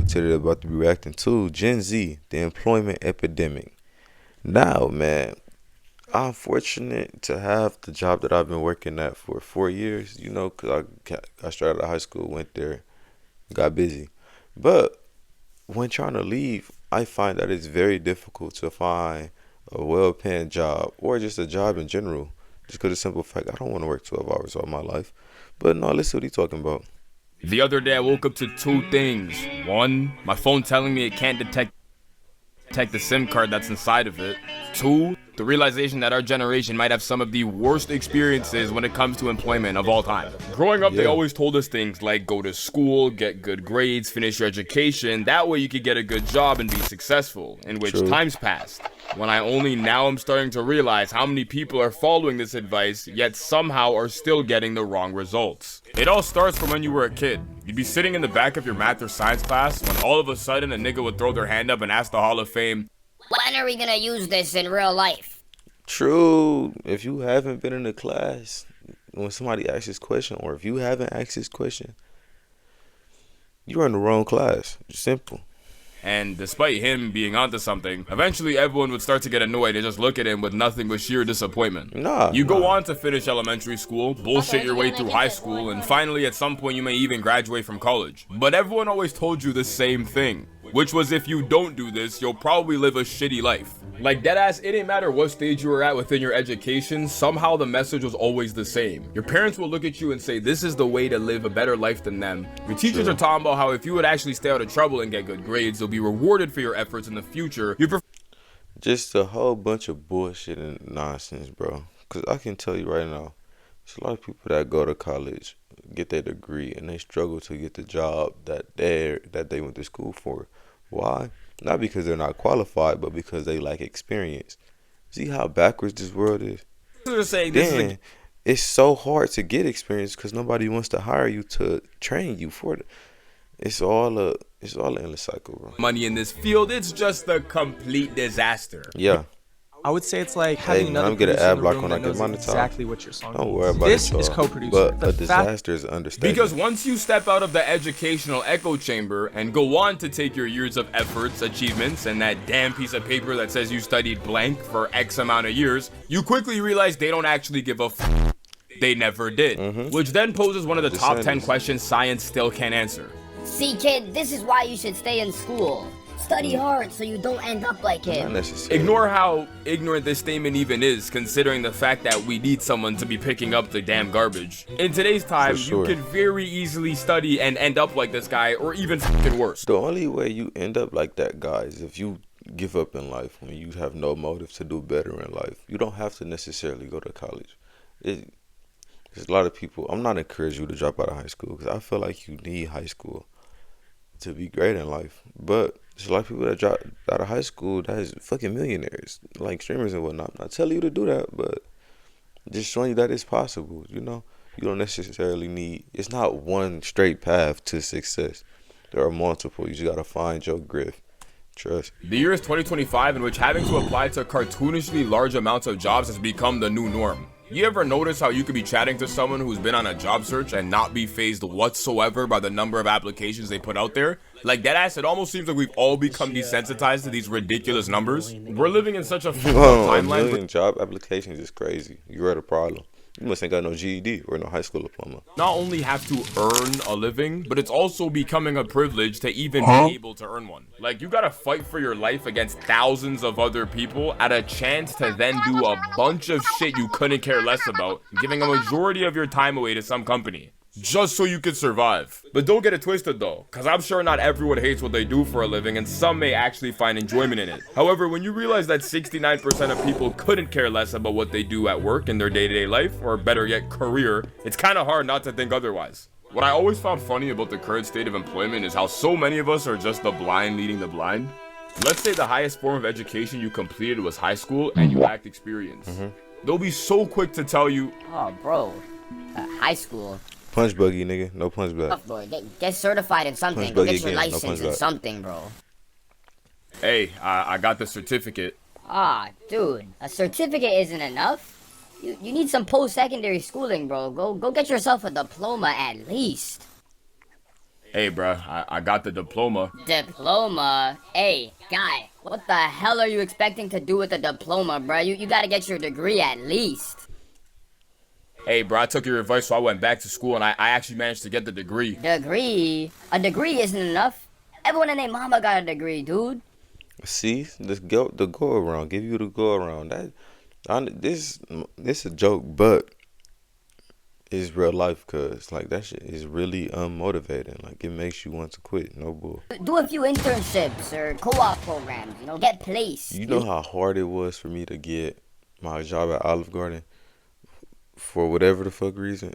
topic today that I'm about to be reacting to Gen Z, the employment epidemic. Now, man, I'm fortunate to have the job that I've been working at for 4 years, because I started out of high school, went there, got busy. But when trying to leave, I find that it's very difficult to find a well paying job or just a job in general. Just because of the simple fact I don't want to work 12 hours all my life. But no, listen what he's talking about. The other day I woke up to two things. One, my phone telling me it can't detect the SIM card that's inside of it. Two, the realization that our generation might have some of the worst experiences when it comes to employment of all time. Growing up, they Yeah. always told us things like go to school, get good grades, finish your education. That way you could get a good job and be successful, in which True. time's passed. When I only now am starting to realize how many people are following this advice, yet somehow are still getting the wrong results. It all starts from when you were a kid. You'd be sitting in the back of your math or science class when all of a sudden a nigga would throw their hand up and ask the Hall of Fame, When are we gonna use this in real life? True. If you haven't been in a class, when somebody asks this question, or if you haven't asked this question, you're in the wrong class. Simple. and despite him being onto something, eventually everyone would start to get annoyed and just look at him with nothing but sheer disappointment. You go on to finish elementary school, bullshit your way through high school, and finally at some point you may even graduate from college. But everyone always told you the same thing, which was if you don't do this, you'll probably live a shitty life. Like deadass, it didn't matter what stage you were at within your education, somehow the message was always the same. Your parents will look at you and say, this is the way to live a better life than them. Your teachers are talking about how if you would actually stay out of trouble and get good grades, you'll be rewarded for your efforts in the future. Just a whole bunch of bullshit and nonsense, bro. Because I can tell you right now, there's a lot of people that go to college, get their degree, and they struggle to get the job that they went to school for. Why? Not because they're not qualified, but because they lack experience. See how backwards this world is? They're saying Then it's so hard to get experience because nobody wants to hire you to train you for it. It's all an endless cycle, bro. money in this field, it's just a complete disaster. Yeah. I would say it's like having Hey, man, another I'm getting producer in ad the block room when I that get knows monetized. exactly what your song Don't means. worry about This it, is y'all. co-producer. But The a fact- disaster is an understatement. Because once you step out of the educational echo chamber and go on to take your years of efforts, achievements, and that damn piece of paper that says you studied blank for X amount of years, you quickly realize they don't actually give a they never did. Which then poses one of the top 10 Descendants. questions science still can't answer. See, kid, this is why you should stay in school. Study hard so you don't end up like Not him. necessarily. Ignore how ignorant this statement even is, considering the fact that we need someone to be picking up the damn garbage. In today's time, For sure. you could very easily study and end up like this guy, or even fucking worse. The only way you end up like that, guy, is if you give up in life when you have no motive to do better in life. You don't have to necessarily go to college. There's a lot of people. I'm not encouraging you to drop out of high school because I feel like you need high school to be great in life. But there's a lot of people that drop out of high school that is fucking millionaires, like streamers and whatnot. I'm not telling you to do that, but just showing you that it's possible. You don't necessarily need. It's not one straight path to success. There are multiple. You just gotta find your grift. Trust. The year is 2025, in which having to apply to cartoonishly large amounts of jobs has become the new norm. You ever notice how you could be chatting to someone who's been on a job search and not be fazed whatsoever by the number of applications they put out there? Like deadass, it almost seems like we've all become desensitized to these ridiculous numbers. We're living in such a fucked up Oh, a timeline. million job applications is crazy. You're at a problem. You must ain't got no GED or no high school diploma. Not only have to earn a living, but it's also becoming a privilege to even be able to earn one. Like, you gotta fight for your life against thousands of other people at a chance to then do a bunch of shit you couldn't care less about, giving a majority of your time away to some company. Just so you could survive. But don't get it twisted though, cause I'm sure not everyone hates what they do for a living and some may actually find enjoyment in it. However, when you realize that 69% of people couldn't care less about what they do at work in their day-to-day life, or better yet, career, it's kinda hard not to think otherwise. What I always found funny about the current state of employment is how so many of us are just the blind leading the blind. Let's say the highest form of education you completed was high school and you lacked experience. They'll be so quick to tell you, Oh, bro. High school. Punch buggy, nigga. No punch back. Tough, boy. Get certified in something. Punch Go buggy get your again, no license punch in back. something, bro. hey, I got the certificate. Ah, dude. A certificate isn't enough. You need some post-secondary schooling, bro. Go get yourself a diploma at least. Hey, bruh, I got the diploma. Diploma? Hey, guy, what the hell are you expecting to do with a diploma, bro? You gotta get your degree at least. Hey, bro, I took your advice, so I went back to school, and I actually managed to get the degree. Degree? A degree isn't enough. Everyone and their mama got a degree, dude. See, the go around, give you the go around. This a joke, but it's real life, cause like that shit is really unmotivating. Like it makes you want to quit. No bull. Do a few internships or co-op programs, get placed. You know how hard it was for me to get my job at Olive Garden for whatever the fuck reason.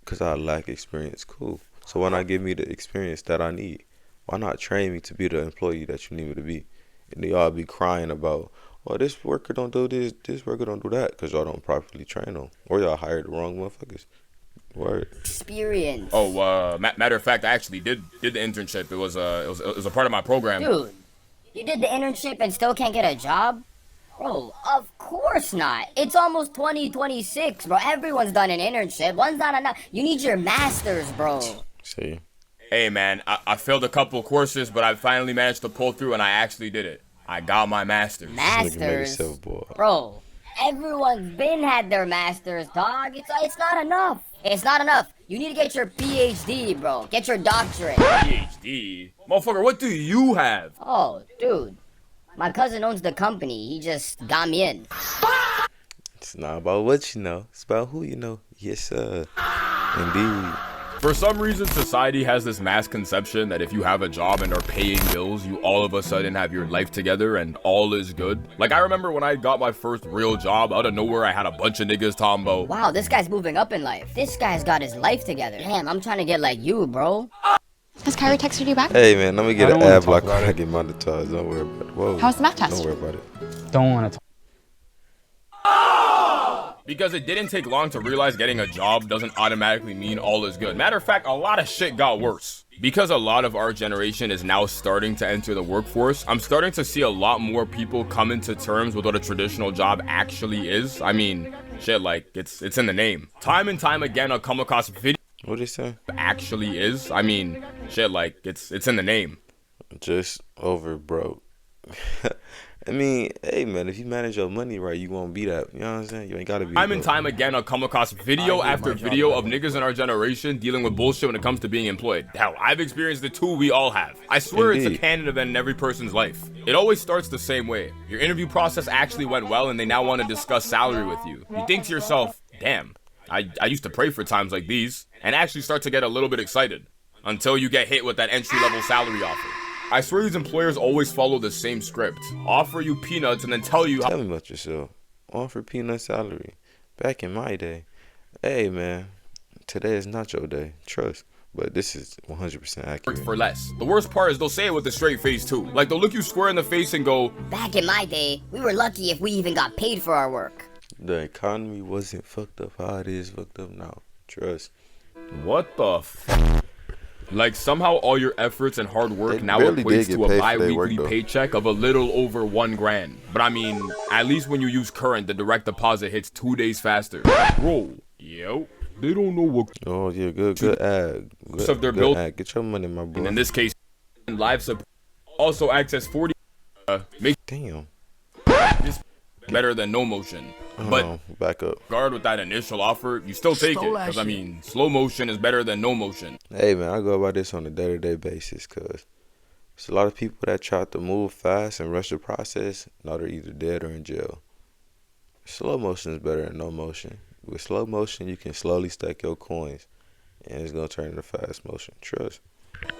Cause I lack experience. Cool. So why not give me the experience that I need? Why not train me to be the employee that you need me to be? And they all be crying about, oh, this worker don't do this worker don't do that, because y'all don't properly train them. Or y'all hired the wrong motherfuckers. Word. Experience. Oh, matter of fact, I actually did the internship. It was a part of my program. Dude, you did the internship and still can't get a job? Bro, of course not. It's almost 2026, bro. Everyone's done an internship. One's not enough. You need your master's, bro. See? Hey, man, I failed a couple courses, but I finally managed to pull through, and I actually did it. I got my master's. Masters? Bro, everyone's been had their master's, dog. It's not enough. It's not enough. You need to get your PhD, bro. Get your doctorate. PhD? Motherfucker, what do you have? Oh, dude. My cousin owns the company. He just got me in. It's not about what you know. It's about who you know. Yes, sir. Indeed. For some reason, society has this mass conception that if you have a job and are paying bills, you all of a sudden have your life together and all is good. Like, I remember when I got my first real job, out of nowhere, I had a bunch of niggas talking about, wow, this guy's moving up in life. This guy's got his life together. Damn, I'm trying to get like you, bro. Has Kyrie texted you back? Hey, man, let me get an ad block when I get monetized. Don't worry about it. Whoa. How's the math test? Don't worry about it. Don't want to talk. because it didn't take long to realize getting a job doesn't automatically mean all is good. Matter of fact, a lot of shit got worse. Because a lot of our generation is now starting to enter the workforce, I'm starting to see a lot more people come into terms with what a traditional job actually is. I mean, shit, like, it's in the name. Time and time again, I'll come across videos. What did he say? Actually is. I mean, shit, like, it's in the name. Just over broke. I mean, hey man, if you manage your money right, you won't be that. You know what I'm saying? You ain't gotta be. Time and time again, I'll come across video after video of niggas in our generation dealing with bullshit when it comes to being employed. Hell, I've experienced it too, we all have. I swear It's a canon event in every person's life. It always starts the same way. Your interview process actually went well and they now want to discuss salary with you. You think to yourself, damn, I used to pray for times like these, and actually start to get a little bit excited. Until you get hit with that entry-level salary offer. I swear these employers always follow the same script. Offer you peanuts and then tell you how— Tell me about yourself. Offer peanut salary. Back in my day. Hey man, today is not your day. Trust. But this is 100% accurate. For less. The worst part is they'll say it with a straight face too. Like they'll look you square in the face and go, back in my day, we were lucky if we even got paid for our work. The economy wasn't fucked up how it is fucked up now. Trust. What the f? Like somehow all your efforts and hard work They now barely equates did to a get paid for their bi-weekly work, though. paycheck of a little over $1,000. But I mean, at least when you use current, the direct deposit hits 2 days faster. Bro, yo, they don't know what Oh yeah, good ad. Good, of their good build. ad. Get your money, my boy. In this case, live support also acts as 40. Make Damn. this better than no motion. Hold But on, back up. guard with that initial offer, you still take it. Because I mean, slow motion is better than no motion. Hey man, I go about this on a day-to-day basis because there's a lot of people that try to move fast and rush the process. Now they're either dead or in jail. Slow motion is better than no motion. With slow motion, you can slowly stack your coins, and it's gonna turn into fast motion. Trust.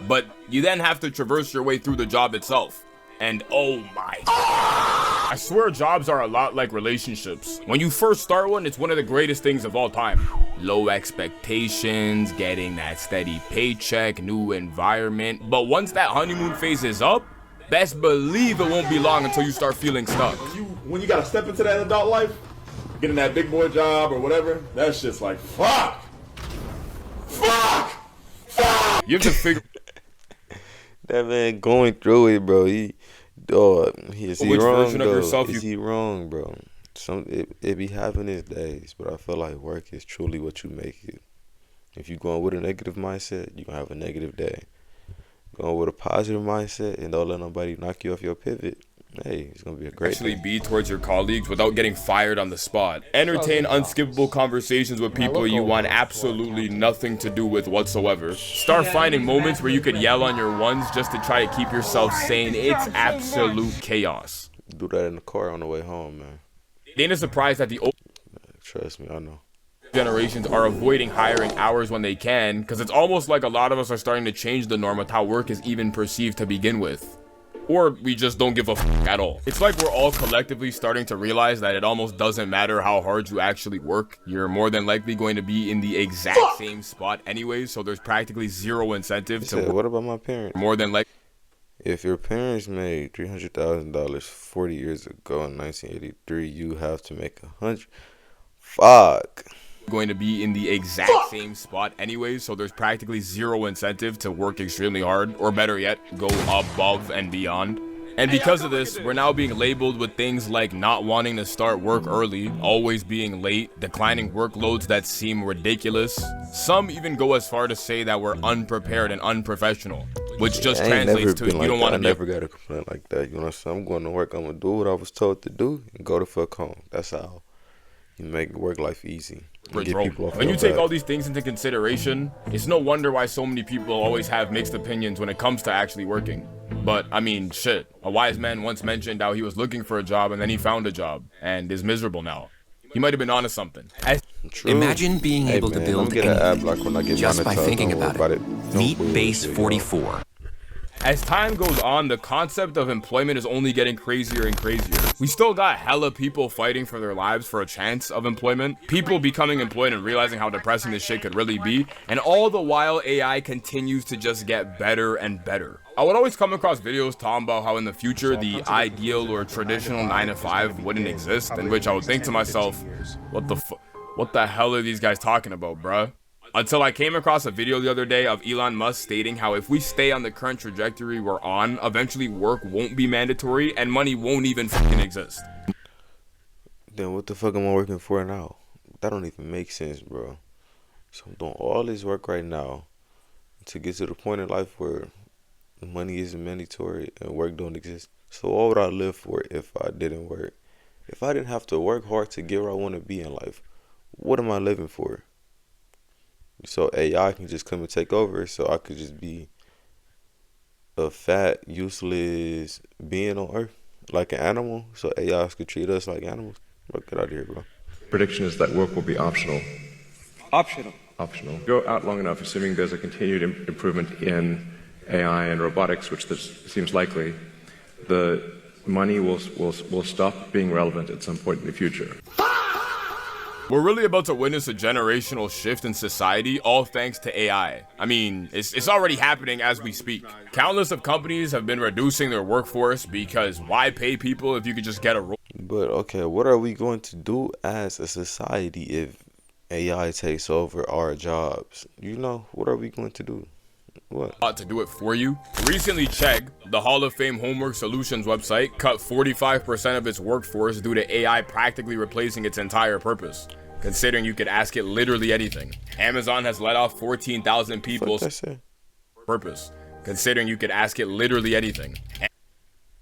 But you then have to traverse your way through the job itself. And oh my, I swear jobs are a lot like relationships. When you first start one, it's one of the greatest things of all time. Low expectations, getting that steady paycheck, new environment. But once that honeymoon phase is up, best believe it won't be long until you start feeling stuck. When you gotta step into that adult life, getting that big boy job or whatever, that's just like, fuck! You have to figure That man going through it, bro. Is he Which wrong version of though? yourself Is he wrong, bro? It be having his days, but I feel like work is truly what you make it. If you're going with a negative mindset, you're gonna have a negative day. Going with a positive mindset and don't let nobody knock you off your pivot, hey, it's gonna be a great actually day. be towards your colleagues without getting fired on the spot. Entertain unskippable conversations with people you want absolutely nothing to do with whatsoever. Start finding moments where you could yell on your ones just to try to keep yourself sane. It's absolute chaos. Do that in the car on the way home, man. It ain't a surprise that the old Trust me, I know. generations are avoiding hiring hours when they can, because it's almost like a lot of us are starting to change the norm with how work is even perceived to begin with. Or we just don't give a f at all. It's like we're all collectively starting to realize that it almost doesn't matter how hard you actually work. You're more than likely going to be in the exact same spot anyways, so there's practically zero incentive to work. What about my parents? More than likely, If your parents made $300,000 40 years ago in 1983, you have to make 100. Fuck. going to be in the exact same spot anyways, so there's practically zero incentive to work extremely hard, or better yet, go above and beyond. And because of this, we're now being labeled with things like not wanting to start work early, always being late, declining workloads that seem ridiculous. Some even go as far to say that we're unprepared and unprofessional, which just translates to you don't want to be. I never got a complaint like that. You know what I'm saying? I'm going to work. I'm gonna do what I was told to do and go the fuck home. That's how you make work life easy. When you take all these things into consideration, it's no wonder why so many people always have mixed opinions when it comes to actually working. But I mean, shit, a wise man once mentioned how he was looking for a job and then he found a job and is miserable now. He might have been onto something. Imagine being able to build anything just by thinking about it. Meet Base 44. As time goes on, the concept of employment is only getting crazier and crazier. We still got hella people fighting for their lives for a chance of employment, people becoming employed and realizing how depressing this shit could really be, and all the while AI continues to just get better and better. I would always come across videos talking about how in the future the ideal or traditional 9-to-5 wouldn't exist, in which I would think to myself, what the hell are these guys talking about, bruh? Until I came across a video the other day of Elon Musk stating how if we stay on the current trajectory we're on, eventually work won't be mandatory and money won't even fucking exist. Then what the fuck am I working for now? That don't even make sense, bro. So I'm doing all this work right now to get to the point in life where money isn't mandatory and work don't exist. So what would I live for if I didn't work? If I didn't have to work hard to get where I want to be in life, what am I living for? So AI can just come and take over, so I could just be a fat, useless being on Earth, like an animal. So AIs could treat us like animals. Bro, get out of here, bro. Prediction is that work will be optional. Optional. Optional. Go out long enough, assuming there's a continued improvement in AI and robotics, which seems likely, the money will stop being relevant at some point in the future. We're really about to witness a generational shift in society, all thanks to AI. I mean, it's already happening as we speak. Countless of companies have been reducing their workforce because why pay people if you could just get a role? But okay, what are we going to do as a society if AI takes over our jobs? You know, what are we going to do? What? To do it for you. Recently, Chegg, the Hall of Fame Homework Solutions website, cut 45% of its workforce due to AI practically replacing its entire purpose. Considering you could ask it literally anything. Amazon has let off 14,000 people. Purpose. Considering you could ask it literally anything.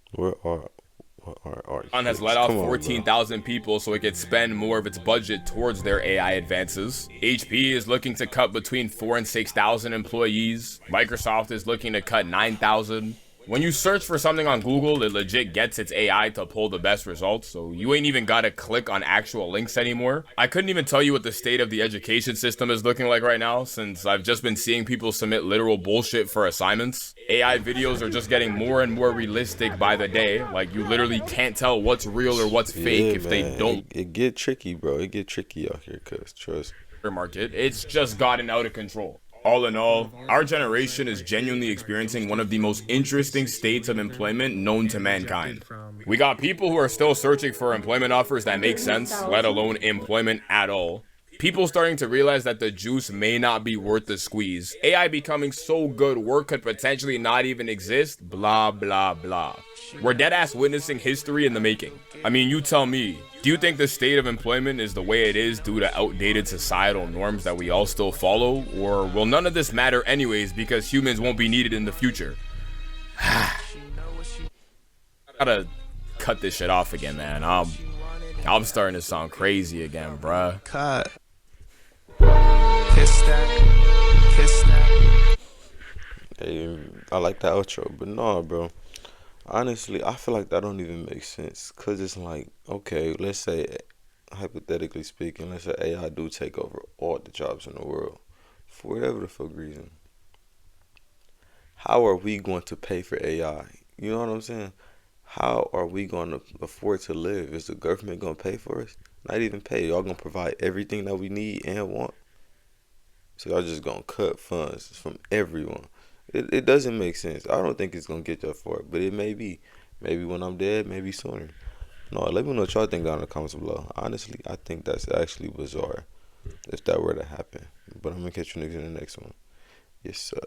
Amazon has let off 14,000 people so it could spend more of its budget towards their AI advances. HP is looking to cut between 4,000 and 6,000 employees. Microsoft is looking to cut 9,000. When you search for something on Google, it legit gets its AI to pull the best results, so you ain't even gotta click on actual links anymore. I couldn't even tell you what the state of the education system is looking like right now, since I've just been seeing people submit literal bullshit for assignments. AI videos are just getting more and more realistic by the day, like you literally can't tell what's real or what's fake if they don't. It get tricky, bro. It get tricky out here, cuz, trust me. Market, it's just gotten out of control. All in all, our generation is genuinely experiencing one of the most interesting states of employment known to mankind. We got people who are still searching for employment offers that make sense, let alone employment at all. People starting to realize that the juice may not be worth the squeeze. AI becoming so good, work could potentially not even exist. Blah, blah, blah. We're deadass witnessing history in the making. I mean, you tell me, do you think the state of employment is the way it is due to outdated societal norms that we all still follow? Or will none of this matter anyways because humans won't be needed in the future? Gotta cut this shit off again, man. I'm starting to sound crazy again, bruh. Cut. Kiss that. Kiss that. Hey, I like the outro, but no, bro. Honestly, I feel like that don't even make sense. Cause it's like, okay, let's say, hypothetically speaking, let's say AI do take over all the jobs in the world, for whatever the fuck reason. How are we going to pay for AI? You know what I'm saying? How are we going to afford to live? Is the government going to pay for us? Not even pay. Y'all going to provide everything that we need and want? So y'all just going to cut funds from everyone. It doesn't make sense. I don't think it's going to get that far, but it may be. Maybe when I'm dead, maybe sooner. No, let me know what y'all think down in the comments below. Honestly, I think that's actually bizarre if that were to happen. But I'm going to catch you niggas in the next one. Yes, sir.